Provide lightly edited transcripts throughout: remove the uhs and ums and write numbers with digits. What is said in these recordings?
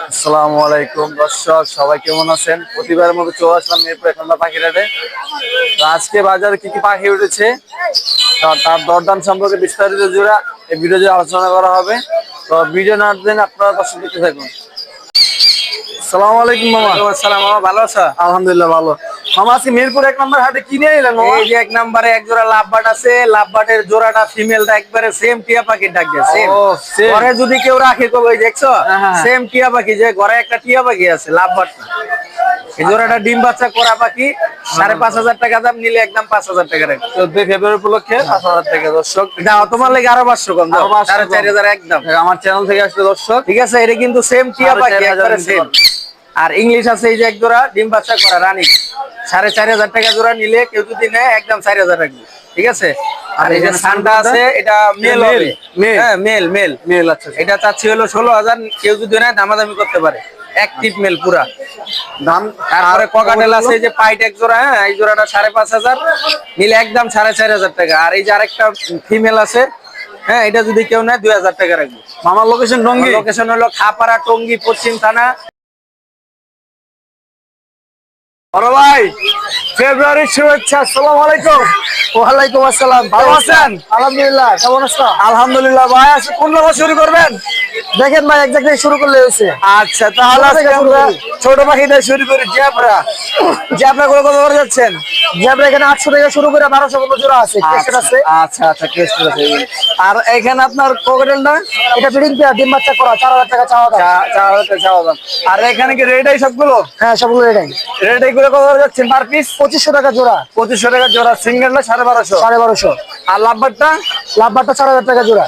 আসসালামু আলাইকুম দর্শক, সবাই কেমন আছেন? প্রতিবারের মতো চলে আসলাম মিরপুর 1 নম্বর পাখিরহাটে। তো আজকে বাজারে কি কি পাখি উঠেছে তার দরদাম সম্পর্কে বিস্তারিত জুড়ে এই ভিডিও জুড়ে আলোচনা করা হবে। তো ভিডিও না দিন আপনারা দর্শক দেখতে থাকুন। আসসালামু আলাইকুম মামা। আসসালাম মামা, ভালো আছো? আলহামদুলিল্লাহ ভালো। মামা আজকে মিরপুর 1 নম্বর হাটে কি নিয়ে এলেন মামা? এই যে এক নম্বরে এক জোড়া লাভবাট আছে। লাভবাটের জোড়াটা ফিমেলটা একবারে সেম টিয়া পাখির ডাক দিয়ে সেম। ও সেম। ঘরে যদি কেউ রাখে কবে দেখছো হ্যাঁ, হ্যাঁ। সেম টিয়া পাখি, যে ঘরে একটা টিয়া পাখি আছে লাভবাট না। এই জোড়াটা ডিম বাচ্চা করা পাখি, 5,500 টাকা দাম, নিলে একদম 5,000 টাকা রাখবে। 14 ফেব্রুয়ারি উপলক্ষে 5,000 টাকা দর্শক। দাও তোমার লাগে আরো 500 কম দাও, আরো 500 কম। 4,500 একদম। আমার চ্যানেল থেকে আসলে দর্শক, ঠিক আছে, এটা কিন্তু সেম টিয়া পাখি, 4,500 একবারে নিতে সেম। পারবে। আর ইংলিশ আছে এই যে এক জোড়া ডিম বাচ্চা করা রানী, 4,500 টাকা জোড়া, নিলে কেউ যদি নেয় একদম 4,000 রাখবে। ঠিক আছে। আর এই যে এখানে সানটা আছে এটা মেল মেল, হবে। মেল। হ্যাঁ মেল মেল মেল। আচ্ছা এটা চাচ্ছি হলো 16,000, কেউ যদি নেয় দামাদামি করতে পারে। অ্যাক্টিভ মেল পুরা। দাম। তারপরে ককাটেল আছে এই যে পাইট এক জোড়া, হ্যাঁ এই জোড়াটা 5,500, নিলে একদম 4,500 টাকা। আর এই যে আরেকটা ফিমেল আছে, হ্যাঁ এটা যদি কেউ নেয় 2,000 টাকা রাখবে। মামার লোকেশন টঙ্গী। লোকেশন হলো খাপাড়া, টঙ্গী পশ্চিম থানা। বড় ভাই, ফেব্রুয়ারির শুভেচ্ছা। আসসালামু আলাইকুম। ওয়ালাইকুম আসসালাম, ভালো আছেন? আলহামদুলিল্লাহ, কেমন আছো? আলহামদুলিল্লাহ। ভাই আজকে কোন নম্বর শুরু করবেন? দেখেন ভাই, এক জায়গায় শুরু করলে হয়েছে। আচ্ছা, তাহলে ছোট আজকে থেকে শুরু আমরা করি। ছোট পাখি দিয়ে শুরু করি। জ্যাবরা। জ্যাবরা গুলো কত করে যাচ্ছেন? জেব্রা এখানে 800 থেকে শুরু করে 1200 পর্যন্ত জোড়া আছে, কেসেট আছে। আচ্ছা আচ্ছা, কেস্ট আছে। আর এখানে আপনার কোকাটেলটা এটা ব্রিডিং পেয়ার, ডিম বাচ্চা করা, 4,000 টাকা চাওয়া দাম। 4,000 চাওয়া দাম। আর এখানে কি রেড আই সবগুলো? হ্যাঁ সবগুলো এটাই। রেড আই গুলো কত করে যাচ্ছেন পার পিস? 2500 টাকা জোড়া। 2500 টাকা জোড়া। সিঙ্গেলটা 1250। 1250। আর লাভবারটা লাভবারটা 4,000 টাকা জোড়া।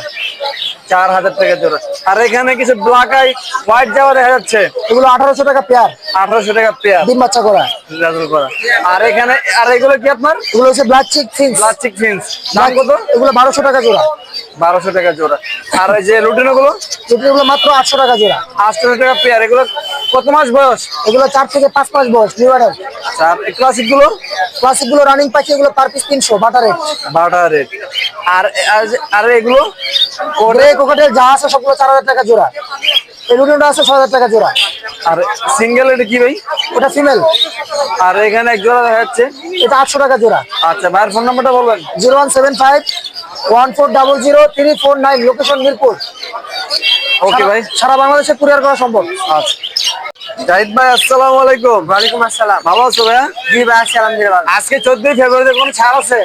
4,000 টাকা জোড়া। আর এখানে কিছু ব্ল্যাক আই হোয়াইট যাওয়া দেখা যাচ্ছে, এগুলো 1,800 টাকা পেয়ার, 1,800 টাকা পেয়ার। ডিম বাচ্চা করা। করা। আর এখানে আর এগুলো কি আপনার? এগুলো হচ্ছে ব্ল্যাক চিক ফিন্স। ব্লাড চিক ফিন্স। দাম কত? এগুলো 1200 টাকা জোড়া। 1200 টাকা জোড়া। আর এই যে রুটিনো গুলো এগুলো মাত্র 800 টাকা জোড়া। 800 টাকা পেয়ার। এগুলো কত মাস বয়স? এগুলো 4 থেকে 5 মাস বয়স, নিউ অর্ডার। আর ক্লাসিক গুলো? ক্লাসিক গুলো রানিং পাখি, এগুলো পার পিস 300, বাটার রেট। বাটা রেট। আর আর এগুলো গ্রে কোকাটেল যা আছে সবগুলো 4,000 টাকা জোড়া। এই রুটিনটা আছে 6,000 টাকা জোড়া। আর সিঙ্গেল এটা কি ভাই? ওটা ফিমেল। আর এখানে এক জোড়া দেখা যাচ্ছে। এটা 800 টাকা জোড়া। আচ্ছা, ভাইয়ের ফোন নাম্বারটা বলবেন। 0175 1400 349, লোকেশন মিরপুর। ওকে ভাই। সারা বাংলাদেশে কুরিয়ার করা সম্ভব। আচ্ছা, জাহিদ ভাই আসসালামু আলাইকুম। ওয়ালাইকুম আসসালাম। ভালো আছো ভাইয়া? জি ভাই, আছি আলহামদুলিল্লাহ। আজকে 14 ফেব্রুয়ারিতে কোন ছাড় আছে?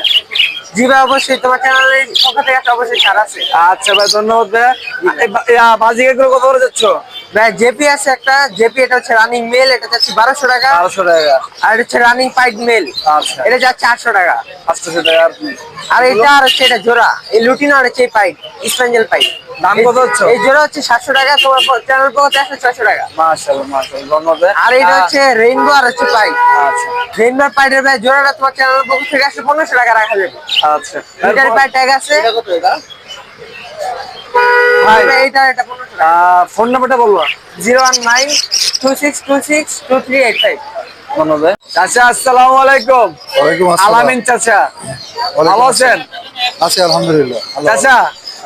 জি ভাই, অবশ্যই তোমার চ্যানেলের পক্ষ থেকে একটা অবশ্যই ছাড় আছে। আচ্ছা ভাই, ধন্যবাদ ভাইয়া। বাজিকে গুলো কত করে যাচ্ছ? ভাই জেপি আছে একটা, জেপি এটা হচ্ছে রানিং মেল, এটা যাচ্ছে 1200 টাকা। 1200 টাকা। আর এটা হচ্ছে রানিং পাইট মেল, আচ্ছা, এটা যাচ্ছে 800 টাকা। 800 টাকা। আর এটা আর হচ্ছে এটা জোড়া, এই লুটিনো আর হচ্ছে পাইট, স্পেঞ্জেল পাইট। দাম কত হচ্ছে? এই জোড়া হচ্ছে 700 টাকা, তোমার চ্যানেল পক্ষ থেকে 600 টাকা। মাশাআল্লাহ মাশাআল্লাহ, ধন্যবাদ। আর এটা হচ্ছে রেইনবো আর হচ্ছে পাইট। আচ্ছা রেইনবো পাইটের ভাই জোড়াটা তোমার চ্যানেল পক্ষ থেকে 1500 টাকা রাখা যাবে। আচ্ছা। এটার পাইট ট্যাগ আছে। এটা কত এটা? ভাই এটা 1500 টাকা। ফোন নাম্বারটা বলবো। 01926262385। ধন্যবাদ। চাচা আসসালামু আলাইকুম। ওয়ালাইকুম আসসালাম। আলামিন চাচা, ভালো আছেন? আছি আলহামদুলিল্লাহ। চাচা,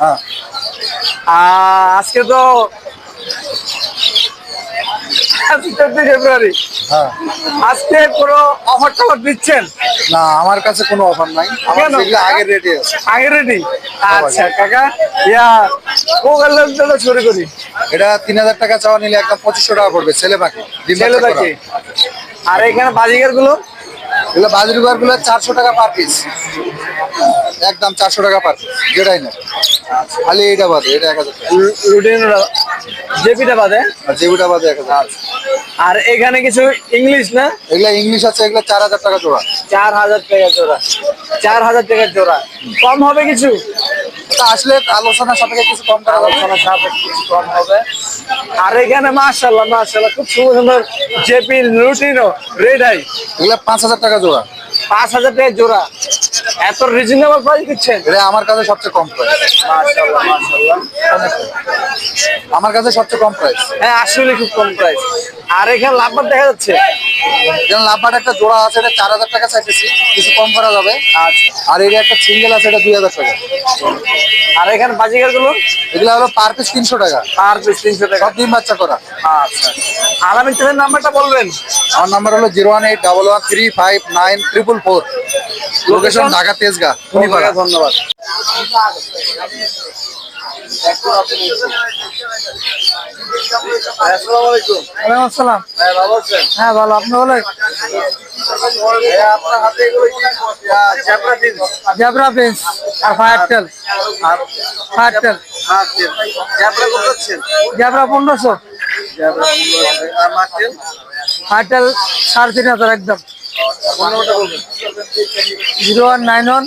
হ্যাঁ আজকে তো 14 ফেব্রুয়ারি, হ্যাঁ। আজকে কোনো অফার টফার দিচ্ছেন? না, আমার কাছে কোনো অফার নাই, আমার কেন? যেগুলো আগের রেটে আছে। আগে রেডি? আচ্ছা কাকা, ইয়া কোকার লোকটা শুরু করি। এটা 3,000 টাকা চাওয়া নিলে একদম 2500 টাকা পড়বে, ছেলে পাখি, ডিম ছেলে বাচ্চা করা। দেখি। আর এখানে বাজিগার গুলো এগুলো বাজরিগার গুলো 400 টাকা পার পিস, একদম 400 টাকা পার পিস, যেটাই না। খালি এইটা বাদে, এটা 1,000 টাকা। রুটিন জেপিটা বাদে। আর যেগুটা বাদে 1,000। আর এখানে কিছু ইংলিশ না? এগুলা ইংলিশ আছে, এগুলো 4,000 টাকা জোড়া। 4,000 টাকা জোড়া। 4,000 টাকা জোড়া। কম হবে কিছু? এটা আসলে আলোচনার সাপেক্ষে কিছু কম করা যাবে। আলোচনা সাপেক্ষে কিছু কম হবে। আর এখানে মাশাআল্লাহ মাশাআল্লাহ খুব সুন্দর সুন্দর জেপি রুটিনও রেড আই। এগুলা 5,000 টাকা জোড়া। 5,000 টাকা জোড়া। এত রিজনেবল প্রাইস দিচ্ছেন? এটা আমার কাছে সবচেয়ে কম প্রাইস। মাশাআল্লাহ মাশাআল্লাহ। আমার কাছে সবচেয়ে কম প্রাইস। হ্যাঁ আসলে খুব কম প্রাইস। আর এখানে লাভবার দেখা যাচ্ছে। যেমন লাভবাট একটা জোড়া আছে, এটা 4,000 টাকা চাইতেছি, কিছু কম করা যাবে। আচ্ছা। আর এটা একটা সিঙ্গেল আছে, এটা 2,000 টাকা। আর এখানে বাজিকার গুলো এগুলো হলো পার পিস 300 টাকা, পার পিস 300 টাকা। সব ডিম বাচ্চা করা। আচ্ছা, আর আমি নাম্বারটা বলবেন। আমার নাম্বার হলো 01811359444। লোকেশন ঢাকা তেজগাঁ টুনিপাড়া। ধন্যবাদ। আসসালামু আলাইকুম। ওয়ালাইকুম আসসালাম। ভালো আছেন? হ্যাঁ ভালো, আপনি বলেন। আপনার হাতে এগুলো কি জ্যাবরা জিন্স জেব্রা প্রিন্স আর ফায়ার টেল। আর ফায়ার টেল জ্যাবরা কত যাচ্ছেন? জেব্রা 1500, জ্যাবরা আর মার্টেল ফায়ার টেল 3,500 একদম। ফোন নাম্বারটা বলবেন। 0191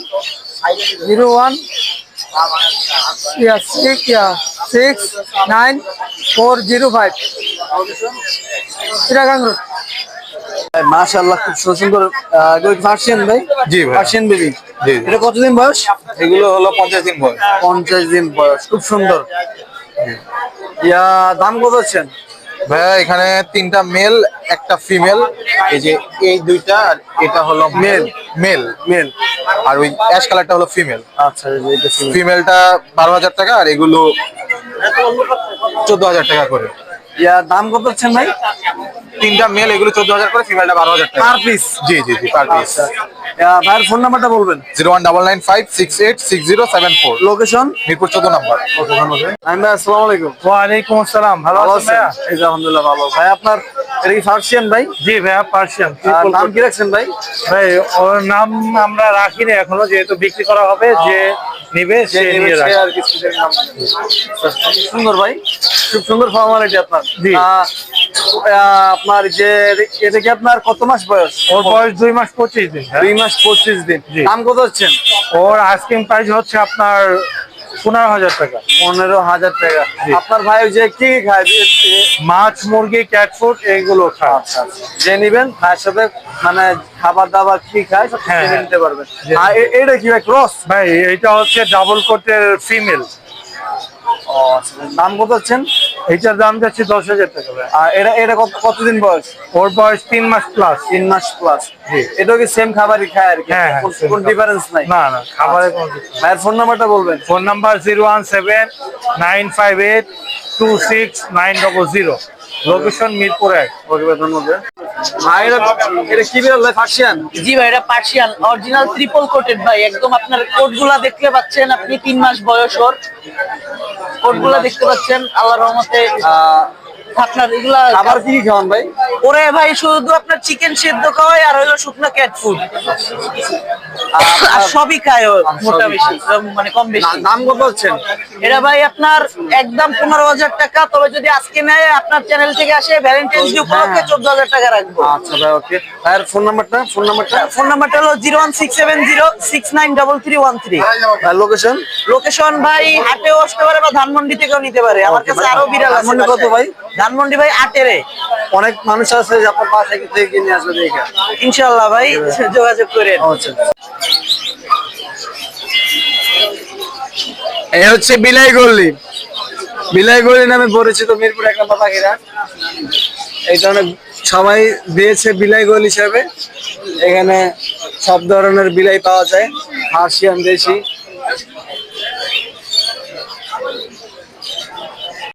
01 69405 চিটাগাং রোড। মাশাআল্লাহ, খুব সুন্দর পার্সিয়ান ভাই। জি ভাই। Persian baby. জি। এটা কতদিন বয়স? এগুলো হলো 50 দিন বয়স। 50 দিন বয়স, খুব সুন্দর। দাম কত আছেন? ভাইয়া এখানে 3টা মেল, একটা ফিমেল। এই যে এই দুইটা, আর এটা হলো মেল মেল মেল। আর ওই অ্যাশ কালারটা হলো ফিমেল। আচ্ছা, এটা female। ফিমেলটা 12,000 টাকা, আর এগুলো 14,000 টাকা করে। দাম কত আছেন ভাই? 3টা মেল, এগুলো 14,000 করে, ফিমেলটা 12,000 টাকা পার পিস। জি জি জি, পার পিস। ভাইয়ের ফোন নাম্বারটা বলবেন। 01995686074। লোকেশন? মিরপুর 14 নাম্বার। ওকে, ধন্যবাদ। আমি ভাই, আসসালামু আলাইকুম। ওয়ালাইকুম আসসালাম। ভালো ভালো আছেন আছেন? ভাইয়া? এই যে আলহামদুলিল্লাহ ভালো। ভাই আপনার এটা কি পার্সিয়ান ভাই? জি ভাইয়া, পার্সিয়ান। নাম কি রাখছেন ভাই? ভাই ওর নাম আমরা রাখিনি এখনো, যেহেতু বিক্রি করা হবে, যে নিবে সে নিয়ে রাখবে। আর কিছু নাম। সুন্দর ভাই, খুব সুন্দর ফর্মালিটি আপনার। জি। আপনার যে এটা কি আপনার কত মাস বয়স? ওর বয়স 2 মাস 25 দিন। 2 মাস 25 দিন। জি। দাম কত হচ্ছেন? ওর আস্কিং প্রাইস হচ্ছে আপনার 15,000 টাকা। 15,000 টাকা। আপনার ভাই ওই যে কি খায়? মাছ, মুরগি, ক্যাট ফুড এইগুলো খায়। আচ্ছা, যে নিবেন ভাইয়ের সাথে মানে খাবার দাবার কি খায় সব হ্যাঁ, কিনে হ্যাঁ। নিতে পারবেন। জি। আর এটা কি ভাই, ক্রস? ভাই এটা হচ্ছে ডাবল কোটের ফিমেল। দাম কত হচ্ছেন? এইটার দাম যাচ্ছে 10,000 টাকা ভাই। আর এটা কতদিন বয়স? ওর বয়স 3 মাস প্লাস। 3 মাস প্লাস। জি। এটাও কি সেম খাবারই খায় আর কি? হ্যাঁ, হ্যাঁ, same কোন খাবার। ডিফারেন্স নাই? না না, খাবারে কোনো কিছু না। ভাইয়ের ফোন নাম্বারটা বলবেন। Phone number 017-958-26900। লোকেশন মিরপুর 1। ওকে ভাই, ধন্যবাদ। ভাই এটা কি বিড়াল ভাই? পার্সিয়ান? জি ভাই, এটা পার্সিয়ান অরিজিনাল ট্রিপল কোটেড ভাই। একদম আপনার কোটগুলা দেখতে পাচ্ছেন, আপনি 3 মাস বয়স ওর। কোটগুলা দেখতে পাচ্ছেন, আল্লাহর রহমতে। আপনার এগুলা খাবার কি কি খাওয়ান ভাই? ওরে ভাই শুধু আপনার চিকেন সেদ্ধ খাওয়ায়, আর হলো শুকনো ক্যাট ফুড। আর সবই খায় ও, মোটা বেশি মানে কম বেশি। দাম কত হচ্ছেন? এটা ভাই আপনার একদম 15,000 টাকা। তবে যদি আজকে নেয়, আপনার চ্যানেল থেকে আসে, ভ্যালেন্টাইন্স ডে উপলক্ষে 14,000 টাকা রাখবো। আচ্ছা ভাই, ওকে। ভাইয়ের ফোন নাম্বারটা? ফোন নাম্বারটা হলো 01670693313। ভাই লোকেশন? লোকেশন ভাই হাটেও আসতে পারে বা ধানমন্ডি থেকেও নিতে পারে। আমার কাছে আরো বিড়াল আছে। ধানমন্ডি কত ভাই? ধানমন্ডি ভাই 8-এ। অনেক মানুষ আছে যে আপনার বাসা থেকে কিনে আসবে দেখে। ইনশাআল্লাহ ভাই যোগাযোগ করেন। আচ্ছা, এই হচ্ছে বিলাই গল্লি। বিলাই গল্লি নামে পরিচিত মিরপুর 1 নম্বর পাখিরা। এই কারণে সবাই দিয়েছে বিলাই গল্লি হিসাবে। এখানে সব ধরনের বিলাই পাওয়া যায়, পার্সিয়ান, দেশি